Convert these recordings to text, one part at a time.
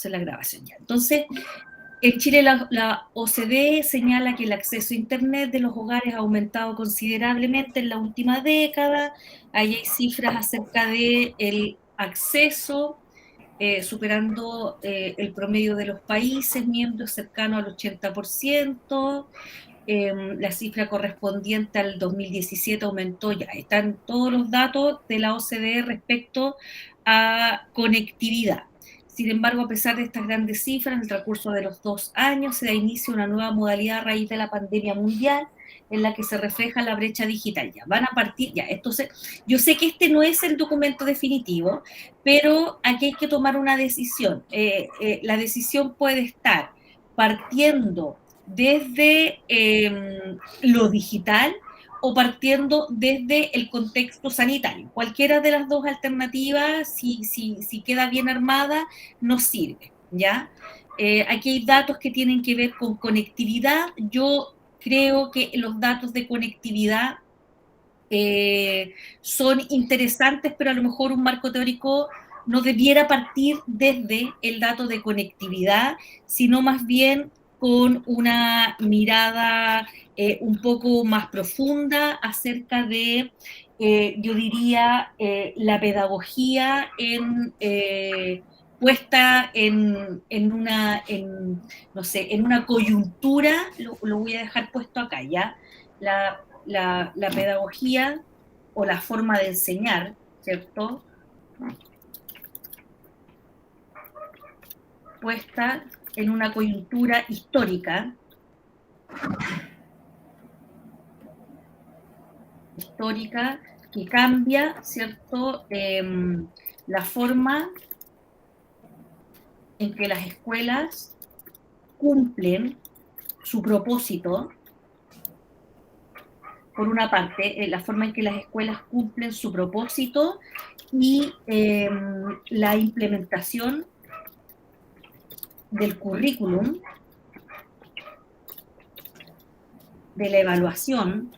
la grabación ya. Entonces, en Chile la OCDE señala que el acceso a Internet de los hogares ha aumentado considerablemente en la última década. Ahí hay cifras acerca del acceso, superando el promedio de los países miembros, cercano al 80%. La cifra correspondiente al 2017 aumentó, ya están todos los datos de la OCDE respecto a conectividad. Sin embargo, a pesar de estas grandes cifras, en el transcurso de los 2 años se da inicio a una nueva modalidad a raíz de la pandemia mundial, en la que se refleja la brecha digital. Ya van a partir, ya, entonces, yo sé que este no es el documento definitivo, pero aquí hay que tomar una decisión. La decisión puede estar partiendo desde lo digital o partiendo desde el contexto sanitario. Cualquiera de las dos alternativas, si queda bien armada, nos sirve, ¿ya? Aquí hay datos que tienen que ver con conectividad. Yo creo que los datos de conectividad son interesantes, pero a lo mejor un marco teórico no debiera partir desde el dato de conectividad, sino más bien con una mirada un poco más profunda acerca de, yo diría, la pedagogía puesta no sé, en una coyuntura, lo voy a dejar puesto acá, ¿ya? La pedagogía o la forma de enseñar, ¿cierto? Puesta en una coyuntura histórica que cambia, ¿cierto? La forma en que las escuelas cumplen su propósito, por una parte, la forma en que las escuelas cumplen su propósito y la implementación del currículum, de la evaluación,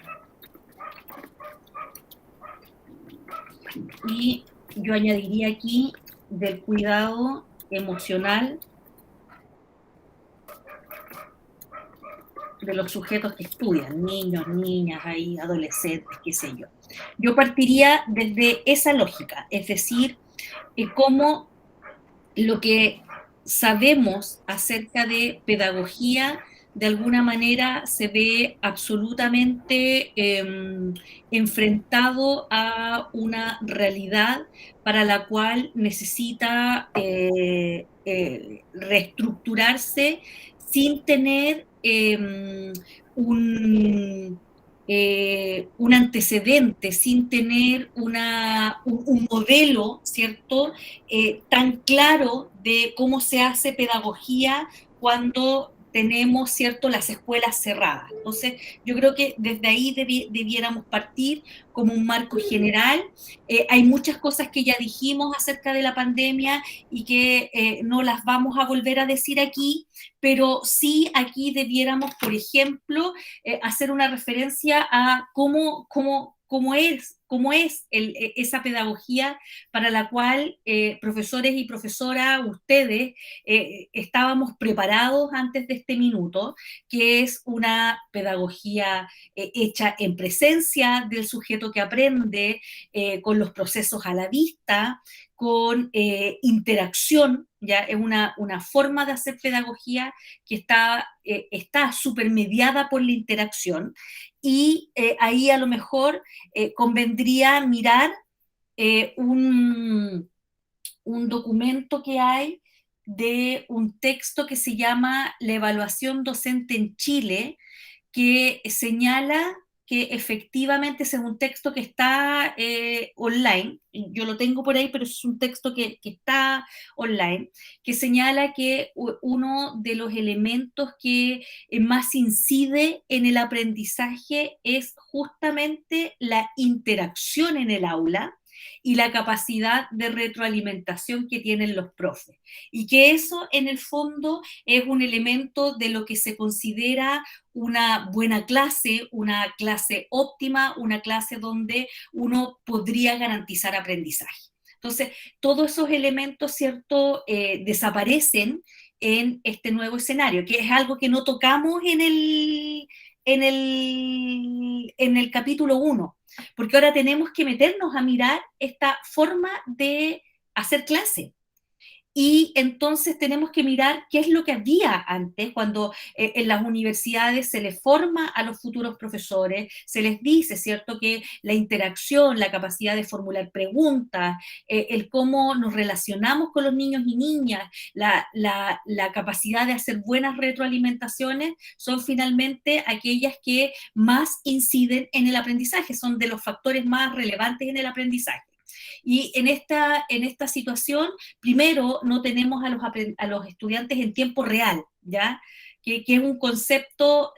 y yo añadiría aquí del cuidado emocional de los sujetos que estudian, niños, niñas, ahí, adolescentes, qué sé yo. Yo partiría desde esa lógica, es decir, cómo lo que sabemos acerca de pedagogía de alguna manera se ve absolutamente enfrentado a una realidad para la cual necesita reestructurarse sin tener un, un antecedente, sin tener un modelo, ¿cierto? Tan claro de cómo se hace pedagogía cuando tenemos, ¿cierto?, las escuelas cerradas. Entonces, yo creo que desde ahí debiéramos partir como un marco general. Hay muchas cosas que ya dijimos acerca de la pandemia y que no las vamos a volver a decir aquí, pero sí aquí debiéramos, por ejemplo, hacer una referencia a cómo es esa pedagogía para la cual profesores y profesoras, ustedes, estábamos preparados antes de este minuto, que es una pedagogía hecha en presencia del sujeto que aprende, con los procesos a la vista, con interacción, ya es una forma de hacer pedagogía que está supermediada por la interacción, y ahí a lo mejor convendría mirar un documento que hay de un texto que se llama La evaluación docente en Chile, que señala que efectivamente ese es un texto que está online, yo lo tengo por ahí, pero es un texto que está online, que señala que uno de los elementos que más incide en el aprendizaje es justamente la interacción en el aula y la capacidad de retroalimentación que tienen los profes. Y que eso, en el fondo, es un elemento de lo que se considera una buena clase, una clase óptima, una clase donde uno podría garantizar aprendizaje. Entonces, todos esos elementos, ¿cierto?, desaparecen en este nuevo escenario, que es algo que no tocamos en el capítulo 1, porque ahora tenemos que meternos a mirar esta forma de hacer clase. Y entonces tenemos que mirar qué es lo que había antes, cuando en las universidades se les forma a los futuros profesores, se les dice, ¿cierto?, que la interacción, la capacidad de formular preguntas, el cómo nos relacionamos con los niños y niñas, la capacidad de hacer buenas retroalimentaciones, son finalmente aquellas que más inciden en el aprendizaje, son de los factores más relevantes en el aprendizaje. Y en esta situación, primero, no tenemos a los estudiantes en tiempo real, ¿ya? Que es un concepto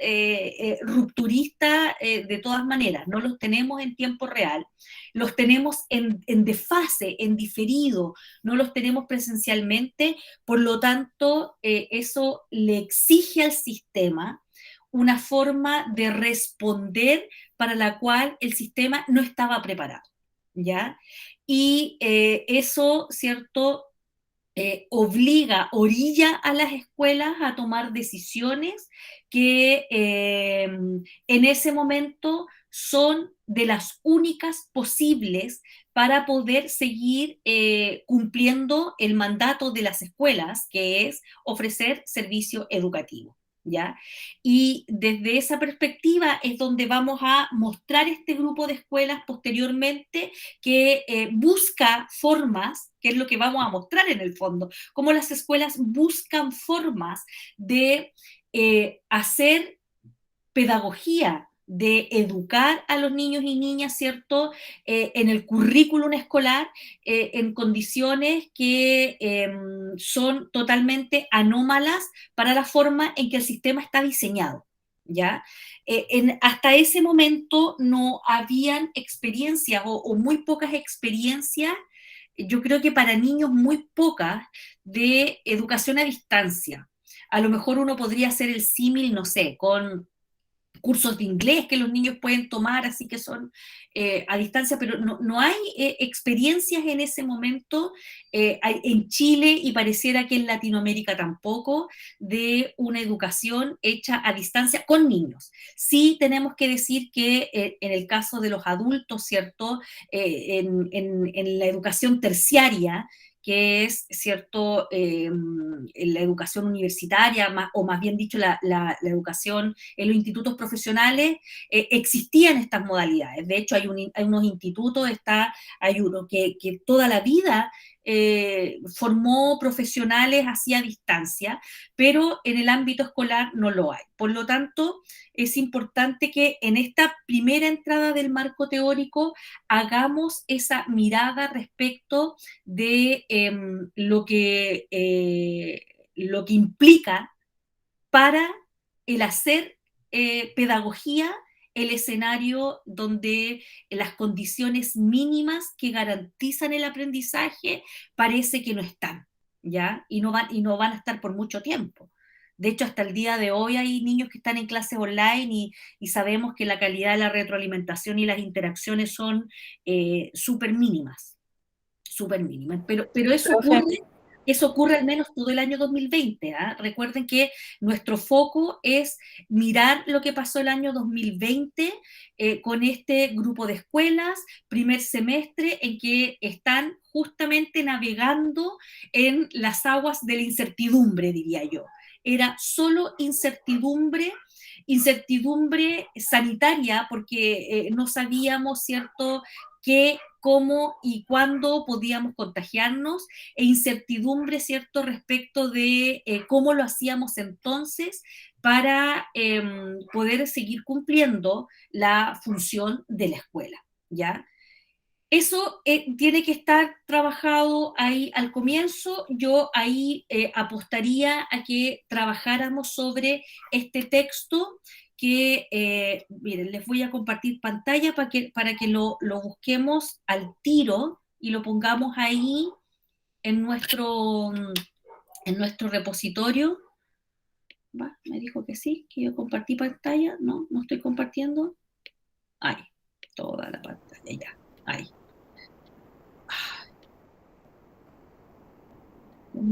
rupturista de todas maneras, no los tenemos en tiempo real, los tenemos en desfase, en diferido, no los tenemos presencialmente, por lo tanto, eso le exige al sistema una forma de responder para la cual el sistema no estaba preparado, ¿ya? Y eso, ¿cierto?, orilla a las escuelas a tomar decisiones que en ese momento son de las únicas posibles para poder seguir cumpliendo el mandato de las escuelas, que es ofrecer servicio educativo. ¿Ya? Y desde esa perspectiva es donde vamos a mostrar este grupo de escuelas posteriormente que busca formas, que es lo que vamos a mostrar en el fondo, cómo las escuelas buscan formas de hacer pedagogía, de educar a los niños y niñas, ¿cierto?, en el currículum escolar, en condiciones que son totalmente anómalas para la forma en que el sistema está diseñado, ¿ya? Hasta ese momento no habían experiencias o muy pocas experiencias, yo creo que para niños muy pocas, de educación a distancia. A lo mejor uno podría hacer el símil, no sé, con cursos de inglés que los niños pueden tomar, así que son a distancia, pero no hay experiencias en ese momento en Chile y pareciera que en Latinoamérica tampoco, de una educación hecha a distancia con niños. Sí tenemos que decir que en el caso de los adultos, ¿cierto?, en la educación terciaria, que es, ¿cierto?, la educación universitaria, o más bien dicho, la educación en los institutos profesionales, existían estas modalidades. De hecho, hay unos institutos, hay uno que toda la vida formó profesionales así a distancia, pero en el ámbito escolar no lo hay. Por lo tanto, es importante que en esta primera entrada del marco teórico hagamos esa mirada respecto de lo que implica para el hacer pedagogía, el escenario donde las condiciones mínimas que garantizan el aprendizaje parece que no están, ¿ya? Y no van a estar por mucho tiempo. De hecho, hasta el día de hoy hay niños que están en clases online y sabemos que la calidad de la retroalimentación y las interacciones son súper mínimas, súper mínimas. Pero Profe, eso ocurre al menos todo el año 2020. ¿Ah? Recuerden que nuestro foco es mirar lo que pasó el año 2020 con este grupo de escuelas, primer semestre, en que están justamente navegando en las aguas de la incertidumbre, diría yo. Era solo incertidumbre, incertidumbre sanitaria, porque no sabíamos, ¿cierto?, qué, cómo y cuándo podíamos contagiarnos, e incertidumbre, ¿cierto?, respecto de cómo lo hacíamos entonces para poder seguir cumpliendo la función de la escuela, ¿ya? Eso tiene que estar trabajado ahí al comienzo. Yo ahí apostaría a que trabajáramos sobre este texto que, miren, les voy a compartir pantalla para que lo busquemos al tiro y lo pongamos ahí en nuestro repositorio. ¿Va? Me dijo que sí, que yo compartí pantalla. No, no estoy compartiendo. Ahí, toda la pantalla, ya, ahí.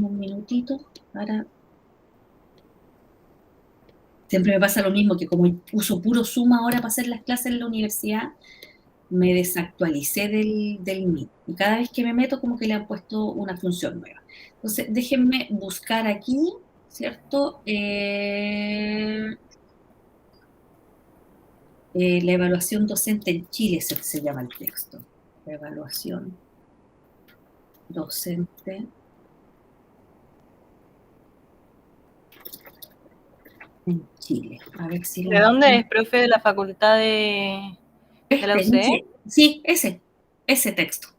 Un minutito para... Siempre me pasa lo mismo, que como uso puro Zoom ahora para hacer las clases en la universidad, me desactualicé del Meet. Y cada vez que me meto, como que le han puesto una función nueva. Entonces, déjenme buscar aquí, ¿cierto? La evaluación docente en Chile se llama el texto. La evaluación docente en Chile. A ver si lo ¿De dónde es, encuentro. profe? ¿De la facultad de la UCE? Sí, ese texto.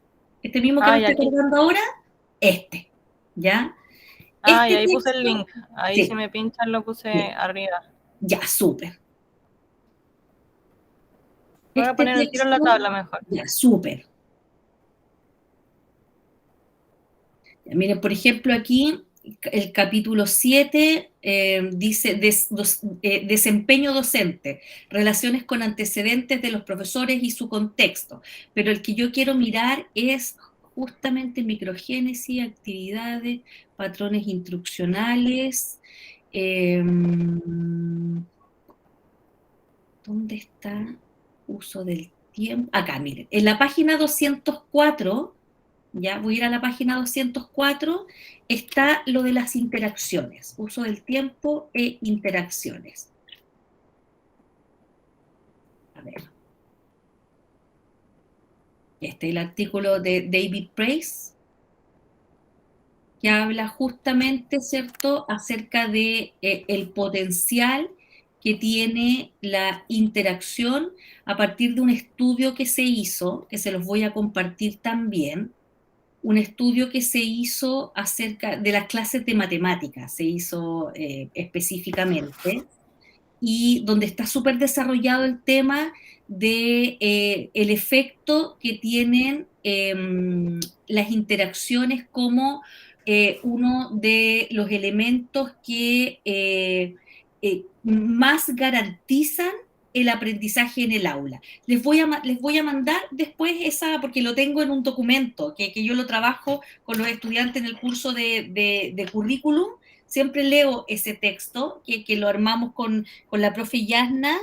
Este mismo que me Y estoy aquí. cargando ahora, ¿ya? Y Este ahí puse el texto, link. Ahí si sí, me pinchan lo puse sí, arriba. ya, súper. Voy a Este poner el tiro en la texto, tabla mejor. ya, súper. Miren, por ejemplo, aquí el capítulo 7 dice desempeño docente, relaciones con antecedentes de los profesores y su contexto, pero el que yo quiero mirar es justamente microgénesis, actividades, patrones instruccionales. eh, ¿Dónde está uso del tiempo? Acá, miren, en la página 204, ya voy a ir a la página 204, está lo de las interacciones, uso del tiempo e interacciones. A ver, este es el artículo de David Price, que habla justamente, ¿cierto?, acerca de el potencial que tiene la interacción a partir de un estudio que se hizo, que se los voy a compartir también, un estudio que se hizo acerca de las clases de matemáticas, se hizo específicamente, y donde está súper desarrollado el tema de el efecto que tienen las interacciones como uno de los elementos que más garantizan el aprendizaje en el aula. Les voy a mandar después esa, porque lo tengo en un documento, que yo lo trabajo con los estudiantes en el curso de currículum. Siempre leo ese texto, que lo armamos con la profe Yasna,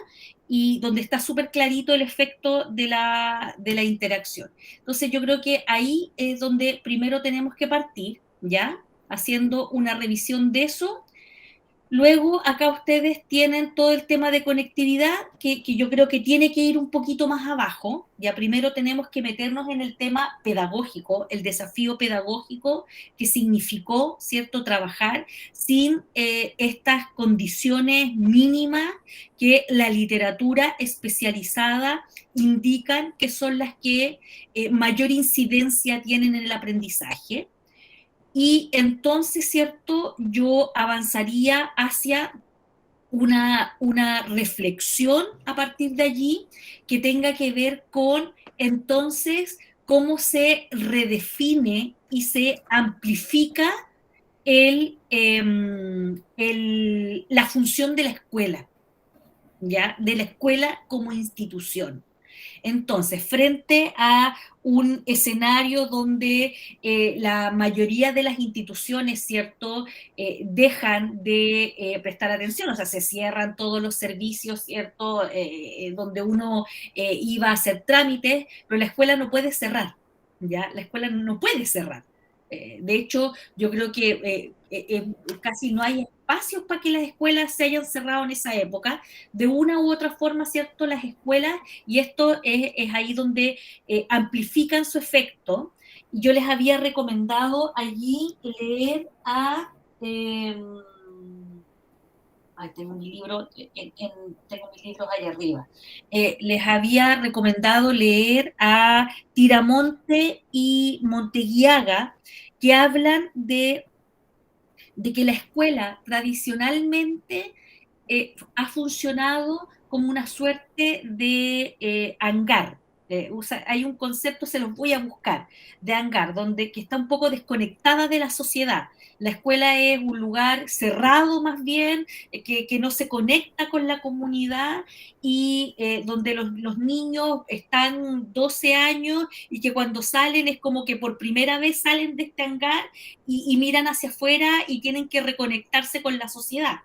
y donde está súper clarito el efecto de la interacción. Entonces yo creo que ahí es donde primero tenemos que partir, ¿ya? Haciendo una revisión de eso. Luego, acá ustedes tienen todo el tema de conectividad, que yo creo que tiene que ir un poquito más abajo. Ya primero tenemos que meternos en el tema pedagógico, el desafío pedagógico que significó, ¿cierto?, trabajar sin estas condiciones mínimas que la literatura especializada indican que son las que mayor incidencia tienen en el aprendizaje. Y entonces, ¿cierto? Yo avanzaría hacia una reflexión a partir de allí que tenga que ver con, entonces, cómo se redefine y se amplifica la función de la escuela, ¿ya? De la escuela como institución. Entonces, frente a un escenario donde la mayoría de las instituciones, ¿cierto?, dejan de prestar atención, o sea, se cierran todos los servicios, ¿cierto?, donde uno iba a hacer trámites, pero la escuela no puede cerrar, ¿ya? La escuela no puede cerrar. De hecho, yo creo que casi no hay espacios para que las escuelas se hayan cerrado en esa época. De una u otra forma, ¿cierto?, las escuelas, y esto es ahí donde amplifican su efecto. Yo les había recomendado allí leer a... tengo mi libro, tengo mis libros ahí arriba. Les había recomendado leer a Tiramonte y Monteguiaga, que hablan de que la escuela tradicionalmente ha funcionado como una suerte de hangar. hay un concepto, se los voy a buscar, de hangar, donde que está un poco desconectada de la sociedad. La escuela es un lugar cerrado más bien, que no se conecta con la comunidad y donde los niños están 12 años y que cuando salen es como que por primera vez salen de este hangar y miran hacia afuera y tienen que reconectarse con la sociedad.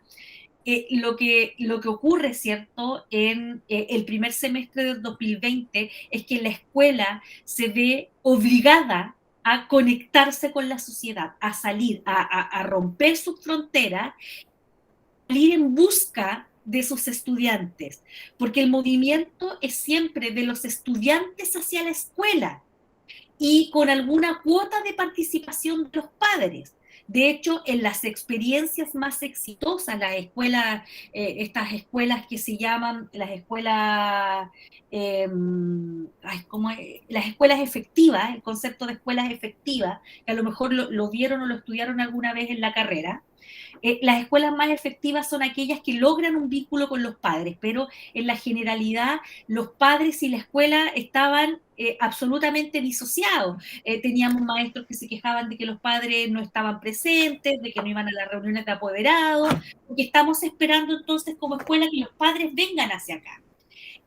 Lo que ocurre, ¿cierto?, en el primer semestre del 2020 es que la escuela se ve obligada a conectarse con la sociedad, a salir, a romper sus fronteras, salir en busca de sus estudiantes, porque el movimiento es siempre de los estudiantes hacia la escuela y con alguna cuota de participación de los padres. De hecho, en las experiencias más exitosas, las escuelas, estas escuelas que se llaman las escuelas, ¿cómo es? Las escuelas efectivas, el concepto de escuelas efectivas, que a lo mejor lo vieron o lo estudiaron alguna vez en la carrera. Las escuelas más efectivas son aquellas que logran un vínculo con los padres, pero en la generalidad los padres y la escuela estaban absolutamente disociados. Teníamos maestros que se quejaban de que los padres no estaban presentes, de que no iban a las reuniones de apoderados, porque estamos esperando entonces como escuela que los padres vengan hacia acá.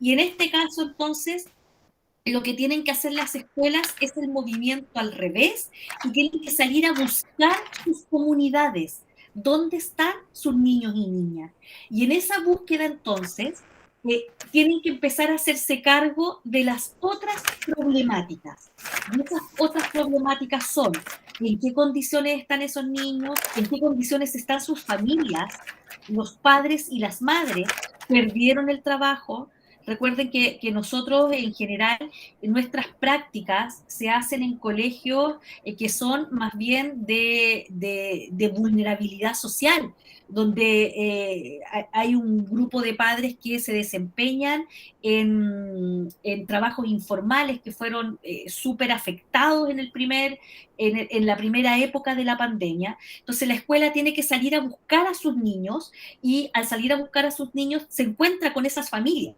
Y en este caso entonces lo que tienen que hacer las escuelas es el movimiento al revés y tienen que salir a buscar sus comunidades, dónde están sus niños y niñas. Y en esa búsqueda entonces tienen que empezar a hacerse cargo de las otras problemáticas. Y esas otras problemáticas son en qué condiciones están esos niños, en qué condiciones están sus familias, los padres y las madres perdieron el trabajo. Recuerden que nosotros en general nuestras prácticas se hacen en colegios que son más bien de vulnerabilidad social, donde hay un grupo de padres que se desempeñan en trabajos informales que fueron súper afectados en la primera época de la pandemia. Entonces la escuela tiene que salir a buscar a sus niños y al salir a buscar a sus niños se encuentra con esas familias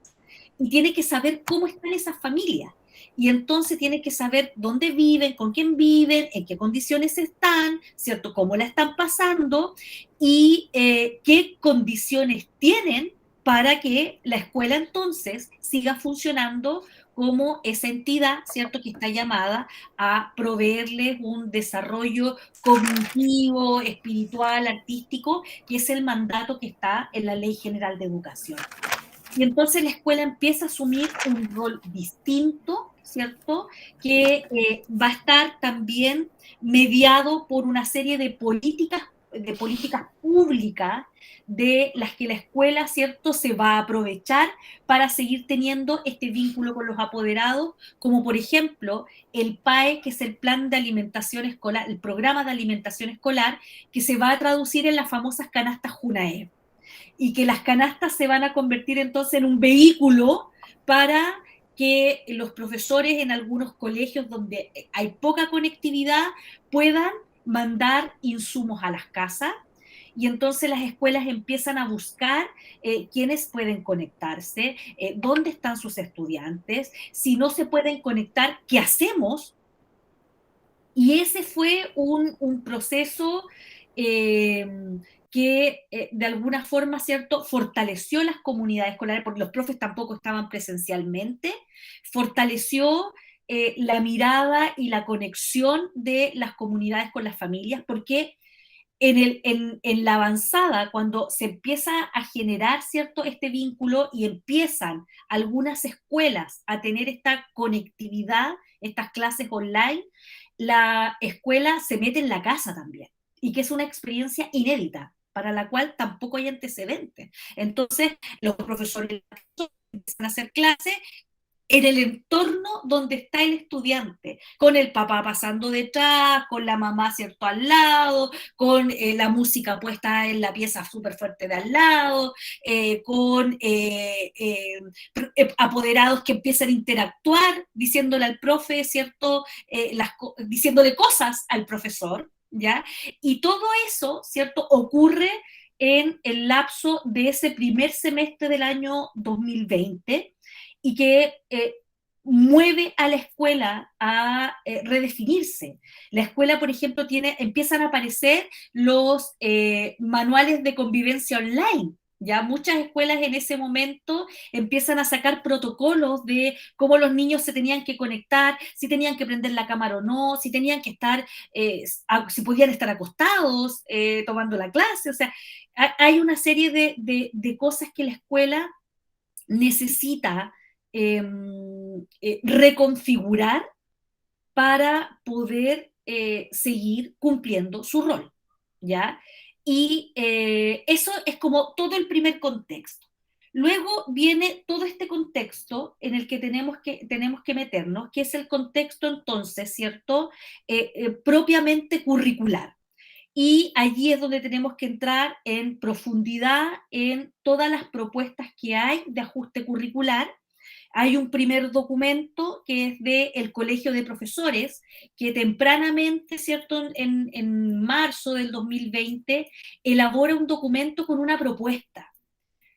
y tiene que saber cómo están esas familias. Y entonces tiene que saber dónde viven, con quién viven, en qué condiciones están, ¿cierto? Cómo la están pasando y qué condiciones tienen para que la escuela entonces siga funcionando como esa entidad, ¿cierto?, que está llamada a proveerles un desarrollo cognitivo, espiritual, artístico, que es el mandato que está en la Ley General de Educación. Y entonces la escuela empieza a asumir un rol distinto, ¿cierto? Que va a estar también mediado por una serie de políticas públicas de las que la escuela, ¿cierto?, se va a aprovechar para seguir teniendo este vínculo con los apoderados, como por ejemplo el PAE, que es el Plan de Alimentación Escolar, el Programa de Alimentación Escolar, que se va a traducir en las famosas canastas JUNAEP y que las canastas se van a convertir entonces en un vehículo para que los profesores en algunos colegios donde hay poca conectividad puedan mandar insumos a las casas y entonces las escuelas empiezan a buscar quiénes pueden conectarse, dónde están sus estudiantes, si no se pueden conectar, ¿qué hacemos? Y ese fue un proceso eh, que de alguna forma, ¿cierto?, fortaleció las comunidades escolares, porque los profes tampoco estaban presencialmente, fortaleció la mirada y la conexión de las comunidades con las familias, porque en la avanzada, cuando se empieza a generar, ¿cierto?, este vínculo y empiezan algunas escuelas a tener esta conectividad, estas clases online, la escuela se mete en la casa también, y que es una experiencia inédita, para la cual tampoco hay antecedentes. Entonces, los profesores empiezan a hacer clases en el entorno donde está el estudiante, con el papá pasando detrás, con la mamá, ¿cierto?, al lado, con la música puesta en la pieza súper fuerte de al lado, con apoderados que empiezan a interactuar, diciéndole al profe, ¿cierto?, diciéndole cosas al profesor, ¿ya? Y todo eso, ¿cierto?, ocurre en el lapso de ese primer semestre del año 2020 y que mueve a la escuela a redefinirse. La escuela, por ejemplo, empiezan a aparecer los manuales de convivencia online. Ya muchas escuelas en ese momento empiezan a sacar protocolos de cómo los niños se tenían que conectar, si tenían que prender la cámara o no, si tenían que estar, si podían estar acostados tomando la clase. O sea, hay una serie de cosas que la escuela necesita reconfigurar para poder seguir cumpliendo su rol, ¿ya? Y eso es como todo el primer contexto. Luego viene todo este contexto en el que tenemos que meternos, que es el contexto entonces, ¿cierto? Propiamente curricular. Y allí es donde tenemos que entrar en profundidad en todas las propuestas que hay de ajuste curricular. Hay un primer documento que es del Colegio de Profesores, que tempranamente, ¿cierto?, en marzo del 2020, elabora un documento con una propuesta.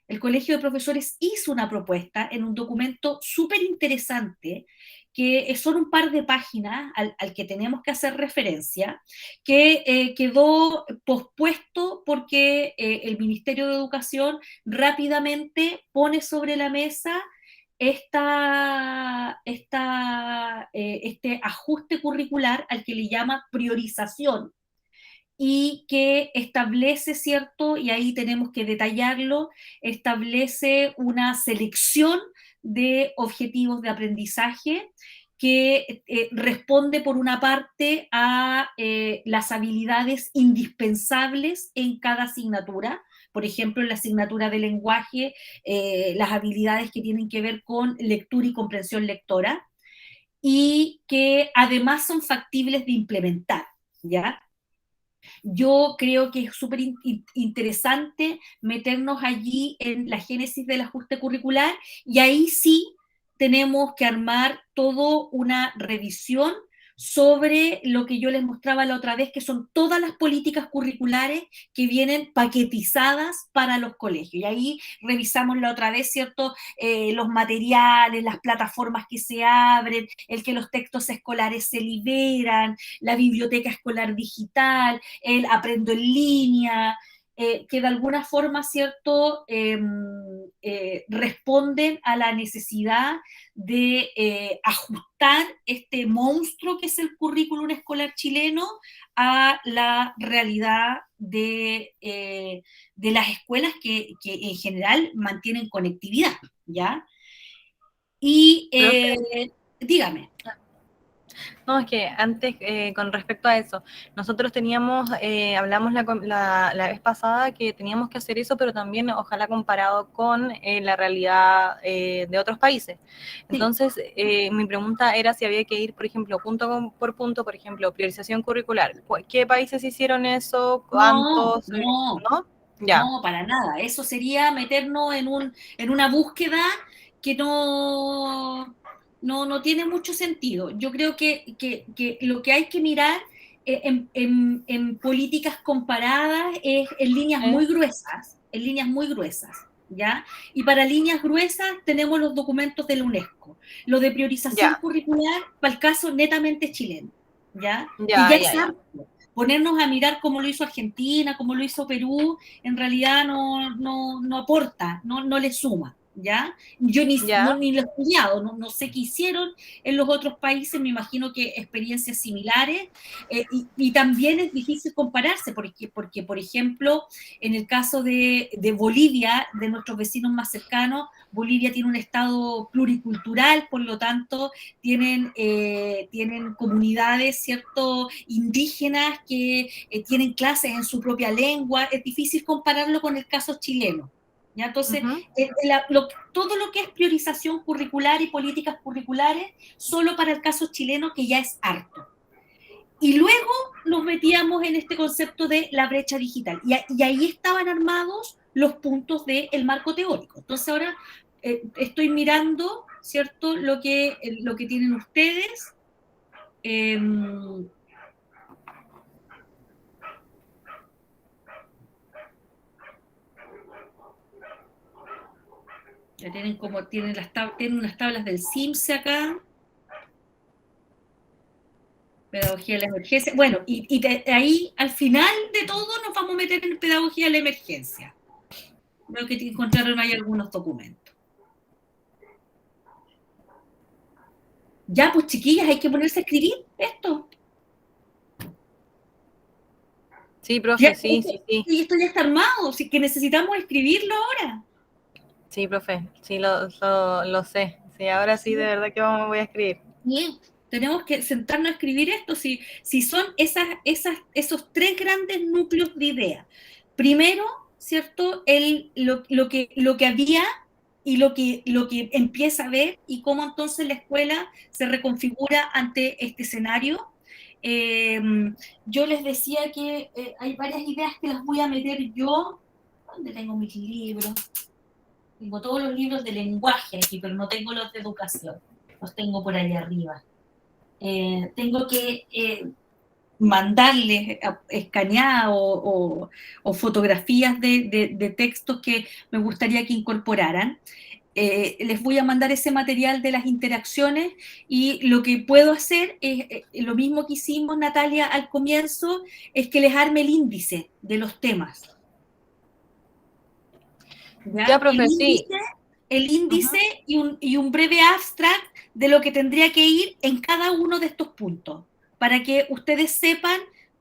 El Colegio de Profesores hizo una propuesta en un documento súper interesante, que son un par de páginas al que tenemos que hacer referencia, que quedó pospuesto porque el Ministerio de Educación rápidamente pone sobre la mesa este ajuste curricular al que le llama priorización, y que establece, ¿cierto? Y ahí tenemos que detallarlo, establece una selección de objetivos de aprendizaje que responde por una parte a las habilidades indispensables en cada asignatura. Por ejemplo, en la asignatura de lenguaje, las habilidades que tienen que ver con lectura y comprensión lectora, y que además son factibles de implementar, ¿ya? Yo creo que es súper interesante meternos allí en la génesis del ajuste curricular, y ahí sí tenemos que armar toda una revisión sobre lo que yo les mostraba la otra vez, que son todas las políticas curriculares que vienen paquetizadas para los colegios. Y ahí revisamos la otra vez, ¿cierto? Los materiales, las plataformas que se abren, el que los textos escolares se liberan, la biblioteca escolar digital, el aprendo en línea, que de alguna forma, ¿cierto?, responden a la necesidad de ajustar este monstruo que es el currículum escolar chileno a la realidad de las escuelas que en general mantienen conectividad, ¿ya? Y Profe, dígame. no, es que antes, con respecto a eso, nosotros teníamos, hablamos la vez pasada que teníamos que hacer eso, pero también ojalá comparado con la realidad de otros países. Sí. Entonces, mi pregunta era si había que ir, por ejemplo, por punto, por ejemplo, priorización curricular. ¿Qué países hicieron eso? No, ¿Cuántos? no, ¿No? Ya, no, para nada. Eso sería meternos en una búsqueda que no tiene mucho sentido. Yo creo que lo que hay que mirar en políticas comparadas es en líneas muy gruesas, ¿ya? Y para líneas gruesas tenemos los documentos de la UNESCO. Lo de priorización ya, curricular, para el caso netamente chileno, ¿ya? Que ya, ya ya, es ya. amplio. Ponernos a mirar cómo lo hizo Argentina, cómo lo hizo Perú, en realidad no aporta, no le suma, ¿ya? Yo Ya, ni lo he estudiado, no sé qué hicieron en los otros países, me imagino que experiencias similares, y también es difícil compararse, porque, por ejemplo, en el caso de Bolivia, de nuestros vecinos más cercanos, Bolivia tiene un estado pluricultural, por lo tanto, tienen comunidades, ¿cierto?, indígenas que tienen clases en su propia lengua. Es difícil compararlo con el caso chileno, ¿ya? Entonces, ujú, todo lo que es priorización curricular y políticas curriculares, solo para el caso chileno, que ya es harto. Y luego nos metíamos en este concepto de la brecha digital. Y ahí estaban armados los puntos del marco teórico. Entonces ahora estoy mirando, ¿cierto?, lo que tienen ustedes. Eh, Ya tienen como, tienen unas tablas del CIMSE acá, pedagogía de la emergencia. Bueno, y de ahí, al final de todo, nos vamos a meter en pedagogía de la emergencia. Creo que encontraron ahí algunos documentos. Ya, pues chiquillas, hay que ponerse a escribir esto. Sí, Ya, profe, sí, sí, sí. y esto ya está armado, así que necesitamos escribirlo ahora. Sí, profe, sí, lo sé. Sí, ahora sí, de verdad que voy a escribir. Bien, tenemos que sentarnos a escribir esto, si son esos tres grandes núcleos de ideas. Primero, ¿cierto? Lo que había y lo que empieza a ver y cómo entonces la escuela se reconfigura ante este escenario. Eh, yo les decía que hay varias ideas que las voy a meter yo. ¿Dónde tengo mis libros? Tengo todos los libros de lenguaje aquí, pero no tengo los de educación. Los tengo por allá arriba. Tengo que mandarles escaneadas o fotografías de textos que me gustaría que incorporaran. Les voy a mandar ese material de las interacciones y lo que puedo hacer es lo mismo que hicimos, Natalia, al comienzo, es que les arme el índice de los temas. Ya, ¿Ya? profe, sí. El Uh -huh. índice y un breve abstract de lo que tendría que ir en cada uno de estos puntos, para que ustedes sepan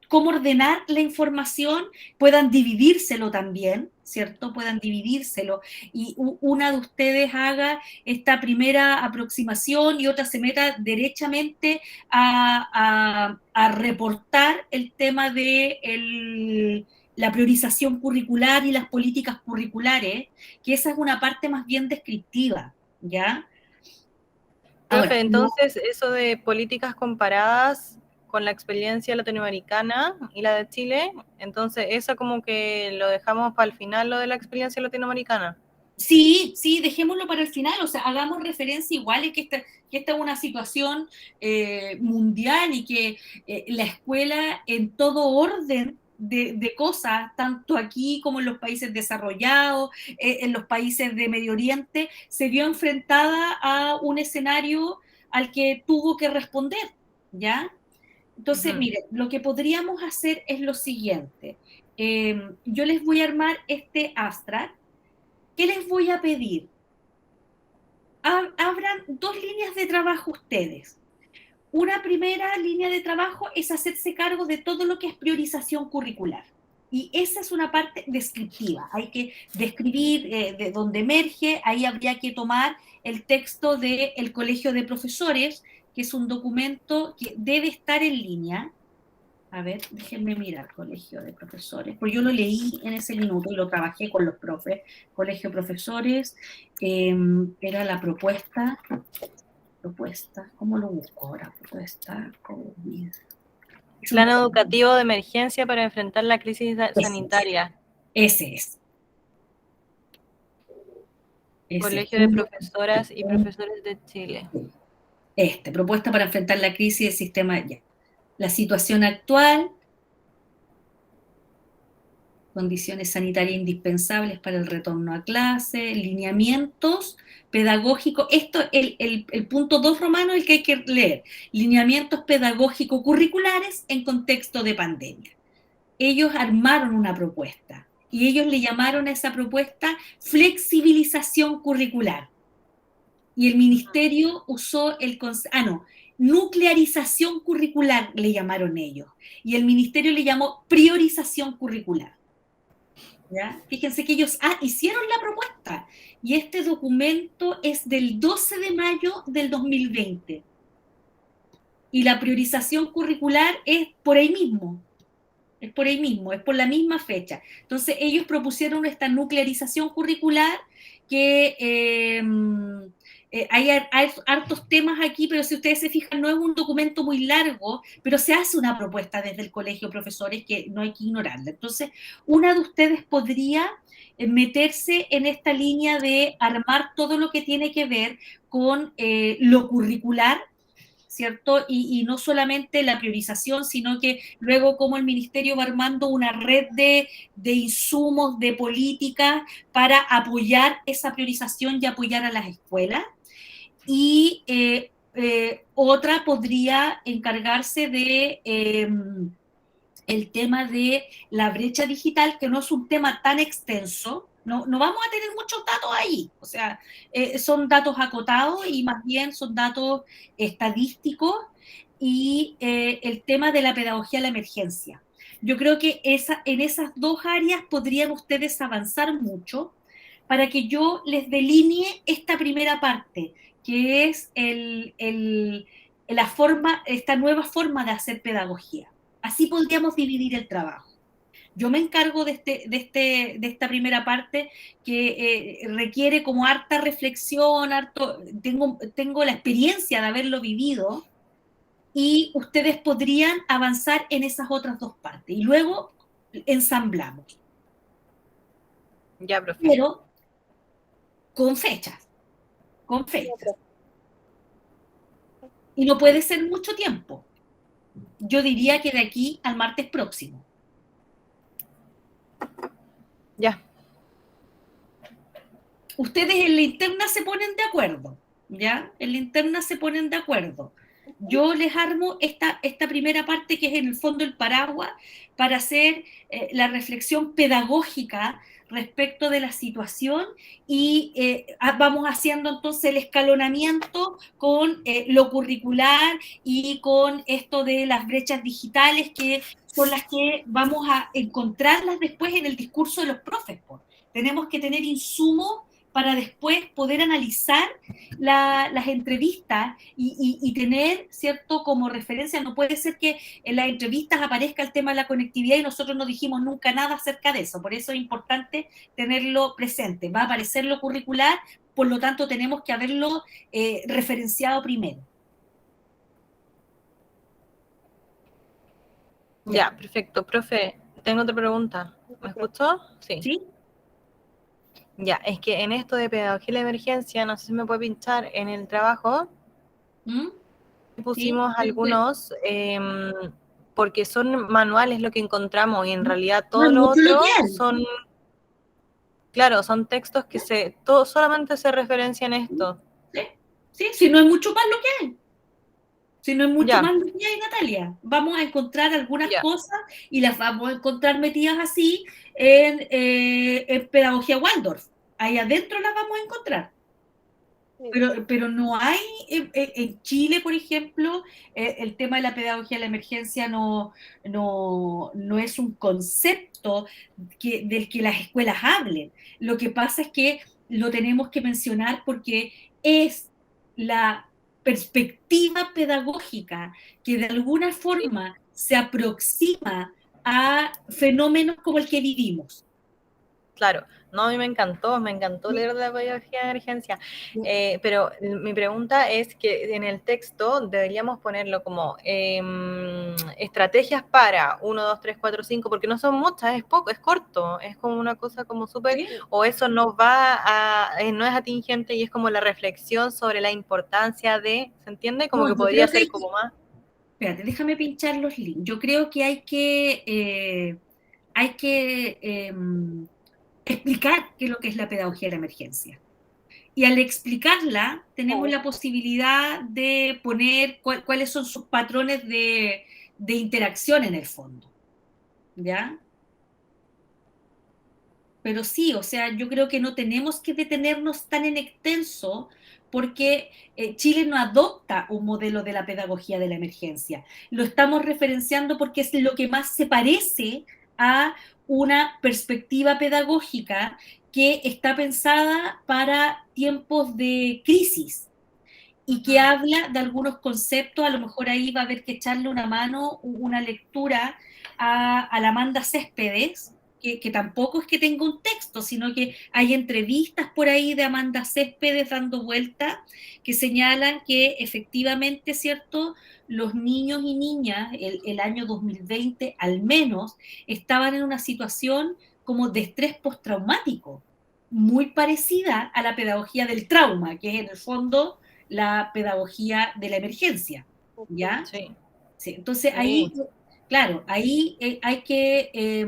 cómo ordenar la información, puedan dividírselo también, ¿cierto? Puedan dividírselo y una de ustedes haga esta primera aproximación y otra se meta derechamente a reportar el tema de la priorización curricular y las políticas curriculares, que esa es una parte más bien descriptiva, ¿ya? Profe, Ahora, entonces eso de políticas comparadas con la experiencia latinoamericana y la de Chile, entonces eso como que lo dejamos para el final, lo de la experiencia latinoamericana. sí, sí, dejémoslo para el final, o sea, hagamos referencia igual que esta es una situación mundial y que la escuela en todo orden de cosas, tanto aquí como en los países desarrollados, en los países de Medio Oriente, se vio enfrentada a un escenario al que tuvo que responder, ¿ya? Entonces, mire, lo que podríamos hacer es lo siguiente. Yo les voy a armar este abstract. ¿Qué les voy a pedir? Abran dos líneas de trabajo ustedes. Una primera línea de trabajo es hacerse cargo de todo lo que es priorización curricular. Y esa es una parte descriptiva. Hay que describir de dónde emerge. Ahí habría que tomar el texto del Colegio de Profesores, que es un documento que debe estar en línea. A ver, déjenme mirar, Colegio de Profesores, pues yo lo leí en ese minuto y lo trabajé con los profes, Colegio de Profesores, era la propuesta, ¿cómo lo busco ahora? Propuesta COVID. Plan educativo de emergencia para enfrentar la crisis sanitaria. Ese es. Colegio de Profesoras y Profesores de Chile. Propuesta para enfrentar la crisis del sistema. Ya. La situación actual, condiciones sanitarias indispensables para el retorno a clase, lineamientos pedagógicos. Esto, el punto 2 romano, el que hay que leer. Lineamientos pedagógicos curriculares en contexto de pandemia. Ellos armaron una propuesta y ellos le llamaron a esa propuesta flexibilización curricular. Y el ministerio usó nuclearización curricular le llamaron ellos. Y el ministerio le llamó priorización curricular. ¿Ya? Fíjense que ellos hicieron la propuesta y este documento es del 12 de mayo del 2020 y la priorización curricular es por ahí mismo, es por ahí mismo, es por la misma fecha. Entonces ellos propusieron esta nuclearización curricular que hay hartos temas aquí, pero si ustedes se fijan no es un documento muy largo, pero se hace una propuesta desde el colegio de profesores que no hay que ignorarla. Entonces, una de ustedes podría meterse en esta línea de armar todo lo que tiene que ver con lo curricular, ¿cierto? Y no solamente la priorización, sino que luego cómo el ministerio va armando una red de insumos, de políticas para apoyar esa priorización y apoyar a las escuelas. Y otra podría encargarse de el tema de la brecha digital, que no es un tema tan extenso, no vamos a tener muchos datos ahí, o sea, son datos acotados y más bien son datos estadísticos y el tema de la pedagogía de la emergencia. Yo creo que en esas dos áreas podrían ustedes avanzar mucho para que yo les delinee esta primera parte, que es esta nueva forma de hacer pedagogía. Así podríamos dividir el trabajo. Yo me encargo de esta primera parte que requiere como harta reflexión, tengo la experiencia de haberlo vivido y ustedes podrían avanzar en esas otras dos partes y luego ensamblamos. Ya, profe. Pero con fechas, con fechas. Y no puede ser mucho tiempo. Yo diría que de aquí al martes próximo. Ya. Ustedes en la interna se ponen de acuerdo, ¿ya? En la interna se ponen de acuerdo. Yo les armo esta primera parte que es en el fondo el paraguas para hacer la reflexión pedagógica respecto de la situación y vamos haciendo entonces el escalonamiento con lo curricular y con esto de las brechas digitales que son las que vamos a encontrarlas después en el discurso de los profes. Tenemos que tener insumos para después poder analizar las entrevistas y tener, ¿cierto?, como referencia. No puede ser que en las entrevistas aparezca el tema de la conectividad y nosotros no dijimos nunca nada acerca de eso. Por eso es importante tenerlo presente. Va a aparecer lo curricular, por lo tanto tenemos que haberlo referenciado primero. Ya, perfecto. Profe, tengo otra pregunta. ¿Me escuchó? Sí. ¿Sí? Ya, es que en esto de pedagogía de la emergencia, no sé si me puede pinchar en el trabajo. ¿Mm? Pusimos ¿Sí? algunos, porque son manuales lo que encontramos y en realidad No es todo lo mucho lo otro que hay. son, claro, son textos que solamente se referencian a esto. ¿Sí? ¿Sí? Si no es mucho más lo que hay. Si no es mucho Ya, más lo que hay, Natalia. Vamos a encontrar algunas ya, cosas y las vamos a encontrar metidas así en pedagogía Waldorf. Ahí adentro las vamos a encontrar. Pero no hay, en Chile, por ejemplo, el tema de la pedagogía de la emergencia no es un concepto del que las escuelas hablen. Lo que pasa es que lo tenemos que mencionar porque es la perspectiva pedagógica que de alguna sí, forma se aproxima a fenómenos como el que vivimos. claro. No, a mí me encantó leer de la pedagogía de emergencia. Pero mi pregunta es que en el texto deberíamos ponerlo como estrategias para 1, 2, 3, 4, 5, porque no son muchas, es poco, es corto, es como una cosa como súper, ¿Sí? o eso no va no es atingente y es como la reflexión sobre la importancia ¿se entiende? Como No, que yo podría creo que ser como más. espérate, déjame pinchar los links. Yo creo que hay que explicar qué es lo que es la pedagogía de la emergencia. Y al explicarla, tenemos la posibilidad de poner cuáles son sus patrones de interacción en el fondo. ¿Ya? Pero sí, o sea, yo creo que no tenemos que detenernos tan en extenso porque Chile no adopta un modelo de la pedagogía de la emergencia. Lo estamos referenciando porque es lo que más se parece a una perspectiva pedagógica que está pensada para tiempos de crisis y que habla de algunos conceptos. A lo mejor ahí va a haber que echarle una mano, una lectura a la Amanda Céspedes, que tampoco es que tenga un texto, sino que hay entrevistas por ahí de Amanda Céspedes dando vuelta que señalan que efectivamente, ¿cierto? Los niños y niñas el año 2020 al menos estaban en una situación como de estrés postraumático, muy parecida a la pedagogía del trauma, que es en el fondo la pedagogía de la emergencia. ¿ya? Sí, Sí, entonces ahí, sí, claro, ahí hay que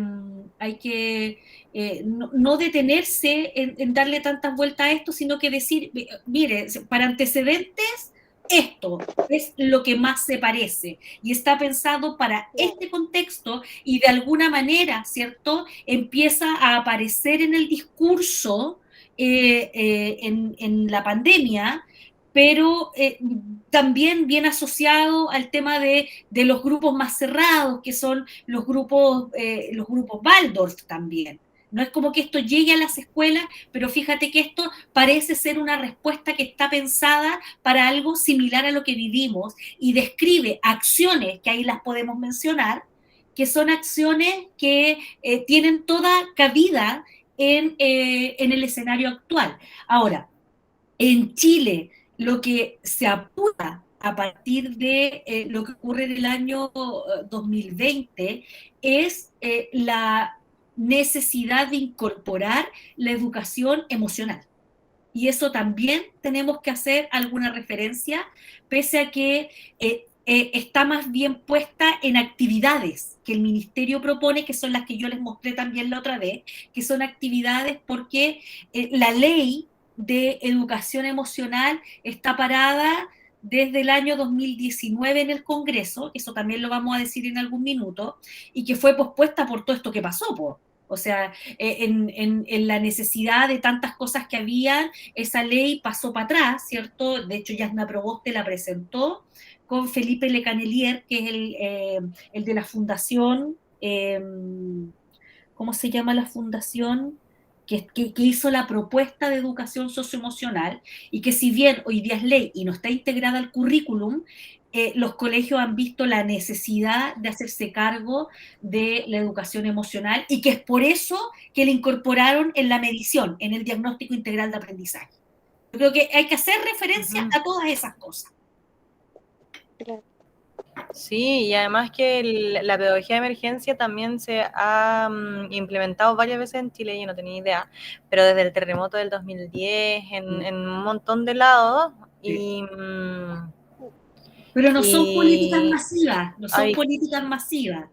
no detenerse en darle tantas vueltas a esto, sino que decir, mire, para antecedentes, esto es lo que más se parece y está pensado para este contexto y de alguna manera, ¿cierto? Empieza a aparecer en el discurso en la pandemia, pero también viene asociado al tema de los grupos más cerrados, que son los grupos Waldorf también. No es como que esto llegue a las escuelas, pero fíjate que esto parece ser una respuesta que está pensada para algo similar a lo que vivimos y describe acciones, que ahí las podemos mencionar, que son acciones que tienen toda cabida en el escenario actual. Ahora, en Chile, lo que se apunta a partir de lo que ocurre en el año 2020 es la necesidad de incorporar la educación emocional. Y eso también tenemos que hacer alguna referencia, pese a que está más bien puesta en actividades que el ministerio propone, que son las que yo les mostré también la otra vez, que son actividades porque la ley de educación emocional está parada desde el año 2019 en el Congreso, eso también lo vamos a decir en algún minuto, y que fue pospuesta por todo esto que pasó, po. O sea, en la necesidad de tantas cosas que había, esa ley pasó para atrás, ¿cierto? De hecho, Yasna Proboste la presentó con Felipe Lecanelier, que es el de la fundación, ¿cómo se llama la fundación? Que hizo la propuesta de educación socioemocional y que si bien hoy día es ley y no está integrada al currículum, los colegios han visto la necesidad de hacerse cargo de la educación emocional y que es por eso que la incorporaron en la medición, en el diagnóstico integral de aprendizaje. Yo creo que hay que hacer referencia ujú. a todas esas cosas. Sí, y además que la pedagogía de emergencia también se ha implementado varias veces en Chile, yo no tenía idea, pero desde el terremoto del 2010, Sí, en un montón de lados, sí. y, Pero no son políticas y masivas, no son hay, políticas masivas.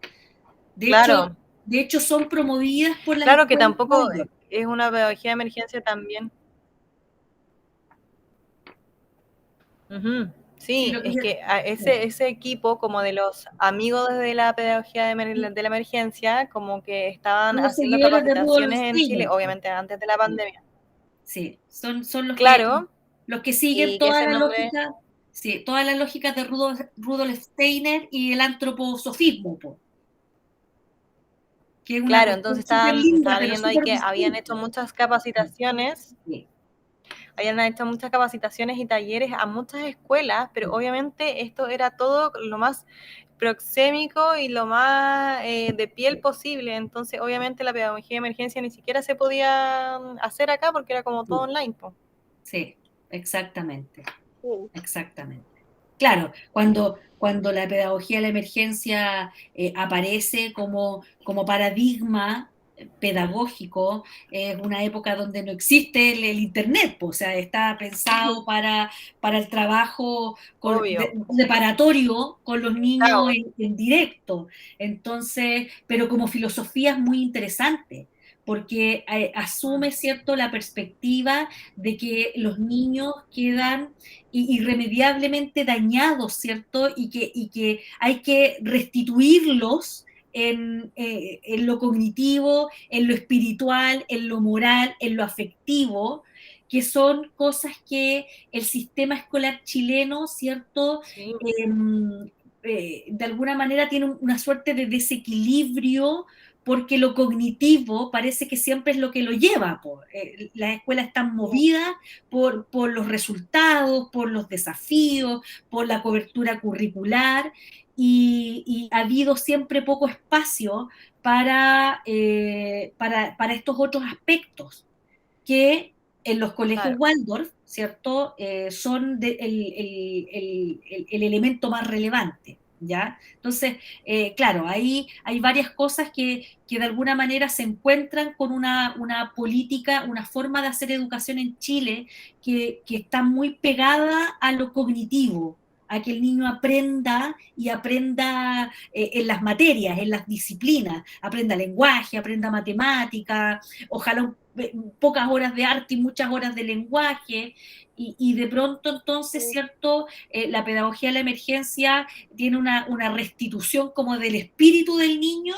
De hecho, claro, de hecho son promovidas por las claro que escuelas tampoco Waldorf. es una pedagogía de emergencia también. Ujú. Sí, Sí, lo que es yo, que sí, ese equipo como de los amigos de la pedagogía sí. de la emergencia, como que estaban Son los haciendo seguidores de Rudolf capacitaciones en Chile, Steiner. obviamente antes de la Sí, pandemia. sí. Son Claro, los que siguen y que toda ese la nombre, lógica, sí, todas las lógicas de Rudolf Steiner y el antroposofismo, po, que es una claro, entonces cuestión súper linda, estaba pero leyendo ahí súper que habían hecho distinta. muchas capacitaciones, Sí, habían hecho muchas capacitaciones y talleres a muchas escuelas, pero sí, obviamente esto era todo lo más proxémico y lo más de piel sí, posible. Entonces, obviamente, la pedagogía de emergencia ni siquiera se podía hacer acá porque era como todo sí, online. Po. sí, exactamente. Exactamente. Claro, cuando la pedagogía de la emergencia aparece como paradigma pedagógico, es una época donde no existe el Internet, pues, o sea, está pensado para el trabajo Obvio. preparatorio con los niños Caos. en directo. Entonces, pero como filosofía es muy interesante, porque asume, ¿cierto?, la perspectiva de que los niños quedan irremediablemente dañados, ¿cierto? Y que hay que restituirlos en lo cognitivo, en lo espiritual, en lo moral, en lo afectivo, que son cosas que el sistema escolar chileno, ¿cierto? Sí, De alguna manera tiene una suerte de desequilibrio porque lo cognitivo parece que siempre es lo que lo lleva. Las escuelas están movidas por los resultados, por los desafíos, por la cobertura curricular y ha habido siempre poco espacio para estos otros aspectos que en los colegios claro. Waldorf, ¿cierto? Son el elemento más relevante, ¿ya? Entonces, claro, ahí hay varias cosas que de alguna manera se encuentran con una política, una forma de hacer educación en Chile que está muy pegada a lo cognitivo, a que el niño aprenda y aprenda en las materias, en las disciplinas, aprenda lenguaje, aprenda matemática, ojalá pocas horas de arte y muchas horas de lenguaje, y de pronto entonces, ¿cierto? La pedagogía de la emergencia tiene una restitución como del espíritu del niño,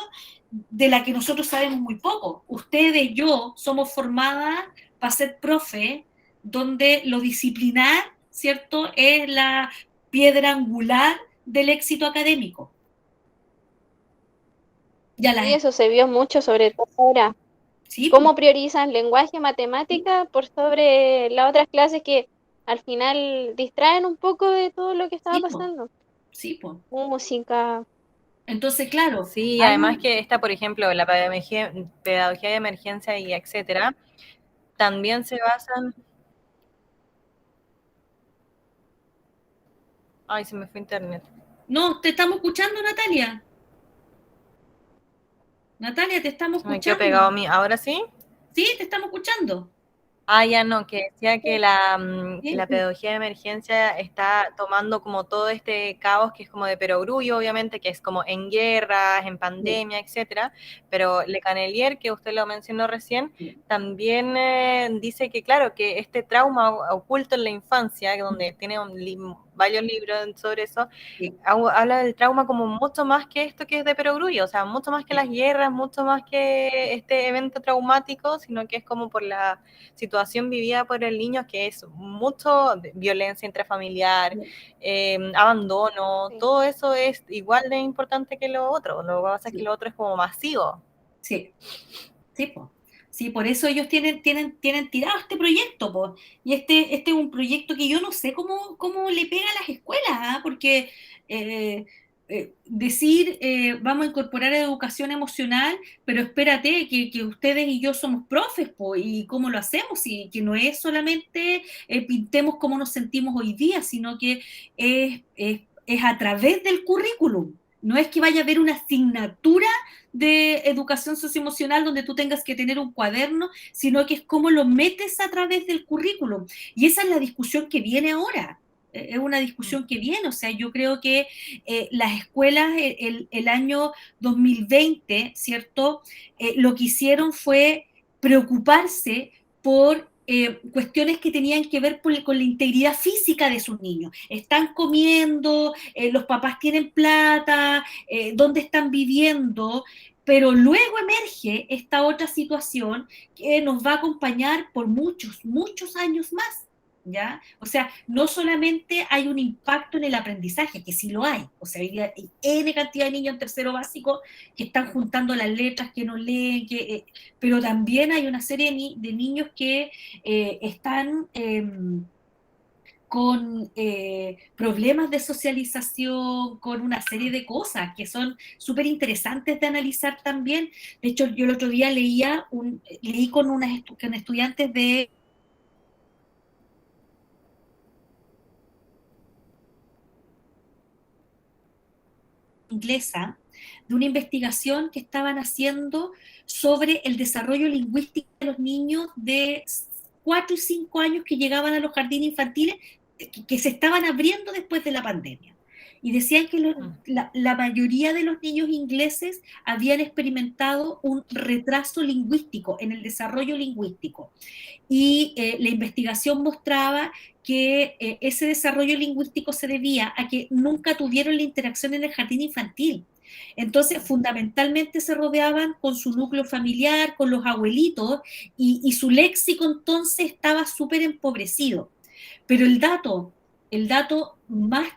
de la que nosotros sabemos muy poco. Ustedes, yo, somos formadas para ser profe, donde lo disciplinar, ¿cierto?, es la piedra angular del éxito académico. Ya Y eso se vio mucho, sobre todo ahora. sí, Cómo priorizan lenguaje, matemática por sobre las otras clases que al final distraen un poco de todo lo que estaba sí, pasando. sí, pues. Música. Entonces, claro, Sí, hay además que esta, por ejemplo, la pedagogía de emergencia y etcétera, también se basan... Ay, se me fue internet. No, te estamos escuchando, Natalia. Natalia, te estamos Se me quedó pegado a escuchando. mí. ¿Ahora sí? Sí, te estamos escuchando. Ya no, que decía que Sí, la pedagogía de emergencia está tomando como todo este caos que es como de perogrullo, obviamente, que es como en guerras, en sí, pandemia, etcétera, pero Le Canelier, que usted lo mencionó recién, sí, también dice que, claro, que este trauma oculto en la infancia, donde tiene varios libros sobre eso, sí, habla del trauma como mucho más que esto que es de perogrullo, o sea, mucho más que las guerras, mucho más que este evento traumático, sino que es como por la situación vivida por el niño, que es mucho violencia intrafamiliar, abandono, Sí. todo eso es igual de importante que lo otro. Lo que pasa es que sí, lo otro es como masivo. sí, sí, po. Sí, por eso ellos tienen tirado este proyecto, po. Y este es un proyecto que yo no sé cómo le pega a las escuelas, ¿ah? Porque eh, decir vamos a incorporar educación emocional, pero espérate, que ustedes y yo somos profes, po, y cómo lo hacemos, y que no es solamente pintemos cómo nos sentimos hoy día, sino que es a través del currículum. No es que vaya a haber una asignatura de educación socioemocional donde tú tengas que tener un cuaderno, sino que es cómo lo metes a través del currículum. Y esa es la discusión que viene ahora. Es una discusión que viene, o sea, yo creo que las escuelas el año 2020, ¿cierto? Lo que hicieron fue preocuparse por cuestiones que tenían que ver con la integridad física de sus niños. Están comiendo, los papás tienen plata, dónde están viviendo, pero luego emerge esta otra situación que nos va a acompañar por muchos, muchos años más, ¿ya? O sea, no solamente hay un impacto en el aprendizaje, que sí lo hay, o sea, hay N cantidad de niños en tercero básico que están juntando las letras, que no leen, pero también hay una serie de niños que están con problemas de socialización, con una serie de cosas que son súper interesantes de analizar también. De hecho, yo el otro día leí con estudiantes de inglesa, de una investigación que estaban haciendo sobre el desarrollo lingüístico de los niños de 4 y 5 años que llegaban a los jardines infantiles, que se estaban abriendo después de la pandemia. Y decían que la mayoría de los niños ingleses habían experimentado un retraso lingüístico en el desarrollo lingüístico. Y la investigación mostraba que ese desarrollo lingüístico se debía a que nunca tuvieron la interacción en el jardín infantil. Entonces, fundamentalmente se rodeaban con su núcleo familiar, con los abuelitos, y su léxico entonces estaba súper empobrecido. Pero el dato más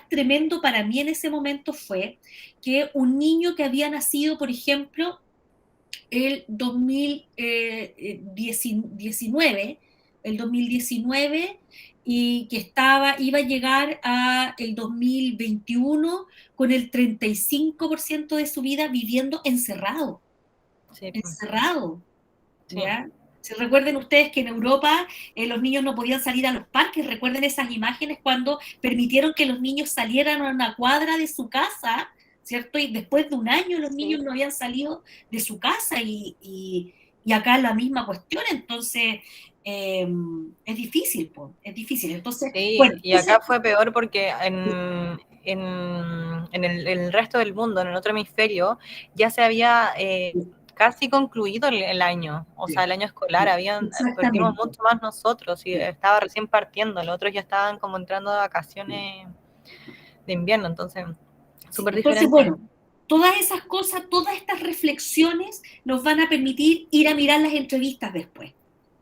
tremendo para mí en ese momento fue que un niño que había nacido, por ejemplo, el 2019, el 2019 y que iba a llegar a el 2021 con el 35% de su vida viviendo encerrado, Sí, encerrado, sí. ¿ya? Si recuerden ustedes que en Europa los niños no podían salir a los parques, recuerden esas imágenes cuando permitieron que los niños salieran a una cuadra de su casa, ¿cierto? Y después de un año los niños Sí. no habían salido de su casa y acá la misma cuestión, entonces es difícil, po, es difícil. Entonces, Sí, bueno, y acá fue peor porque en el resto del mundo, en el otro hemisferio, ya se había casi concluido el año, o sea, el año escolar, perdimos exactamente. mucho más nosotros y estaba recién partiendo, los otros ya estaban como entrando de vacaciones de invierno, entonces, súper Entonces, diferente. bueno, todas esas cosas, todas estas reflexiones nos van a permitir ir a mirar las entrevistas después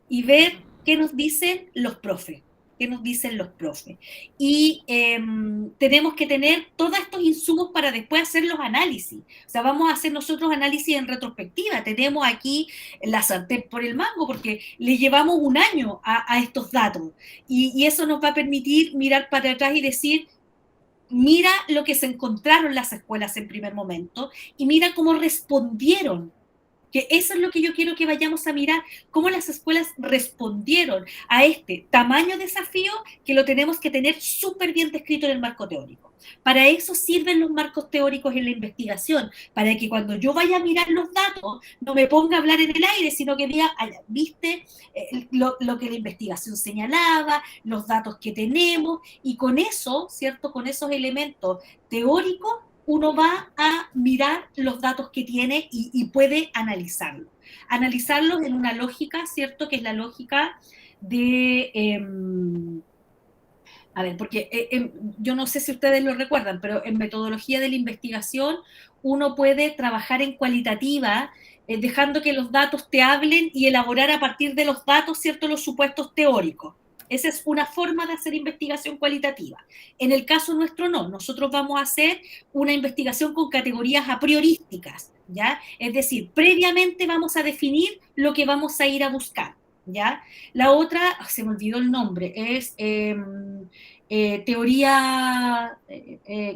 y ver qué nos dicen los profes, qué nos dicen los profes. Y tenemos que tener todos estos insumos para después hacer los análisis. O sea, vamos a hacer nosotros análisis en retrospectiva. Tenemos aquí la sartén por el mango porque le llevamos un año a estos datos. Y eso nos va a permitir mirar para atrás y decir, mira lo que se encontraron las escuelas en primer momento y mira cómo respondieron, que eso es lo que yo quiero que vayamos a mirar, cómo las escuelas respondieron a este tamaño desafío que lo tenemos que tener súper bien descrito en el marco teórico. Para eso sirven los marcos teóricos en la investigación, para que cuando yo vaya a mirar los datos no me ponga a hablar en el aire, sino que diga, viste lo que la investigación señalaba, los datos que tenemos, y con eso, ¿cierto? Con esos elementos teóricos, uno va a mirar los datos que tiene y puede analizarlos. Analizarlos en una lógica, ¿cierto? Que es la lógica de... a ver, porque yo no sé si ustedes lo recuerdan, pero en metodología de la investigación uno puede trabajar en cualitativa, dejando que los datos te hablen y elaborar a partir de los datos, ¿cierto?, los supuestos teóricos. Esa es una forma de hacer investigación cualitativa. En el caso nuestro no, nosotros vamos a hacer una investigación con categorías a priorísticas, ¿ya? Es decir, previamente vamos a definir lo que vamos a ir a buscar, ¿ya? La otra, se me olvidó el nombre, es teoría,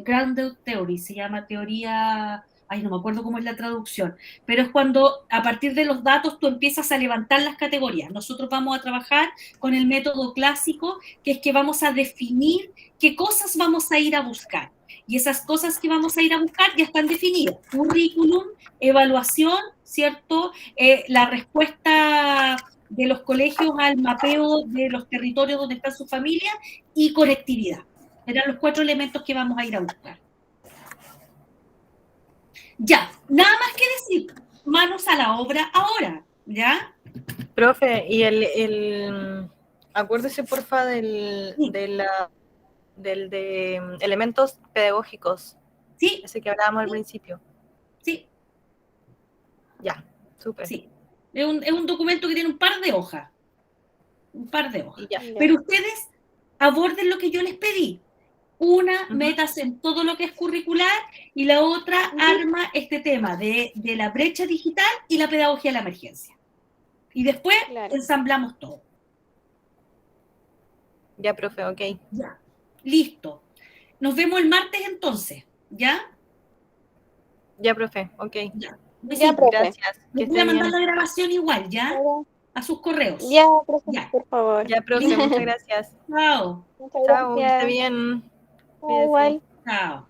grounded theory, se llama teoría, ay, no me acuerdo cómo es la traducción, pero es cuando a partir de los datos tú empiezas a levantar las categorías. Nosotros vamos a trabajar con el método clásico, que es que vamos a definir qué cosas vamos a ir a buscar. Y esas cosas que vamos a ir a buscar ya están definidas. Currículum, evaluación, ¿cierto? La respuesta de los colegios al mapeo de los territorios donde está su familia y conectividad. Eran los 4 elementos que vamos a ir a buscar. Ya, nada más que decir, manos a la obra ahora, ¿ya? Profe, y acuérdese porfa Sí. de elementos pedagógicos. Sí. Ese que hablábamos al Sí. principio. Sí. Ya, súper. Sí. Es un documento que tiene un par de hojas. Un par de hojas. Ya. Pero ustedes aborden lo que yo les pedí. Una, métase en todo lo que es curricular, y la otra, arma este tema de la brecha digital y la pedagogía de la emergencia. Y después ensamblamos todo. Ya, profe, ok. Ya, listo. Nos vemos el martes entonces, ¿ya? Ya, profe, ok. Ya, ya, profe. Gracias. Les voy a mandar la grabación igual, ¿ya? A sus correos. Ya, profe, ya. por favor. Ya, profe, muchas gracias. Chao. Muchas Chao, que esté gracias. bien. Igual. Chao.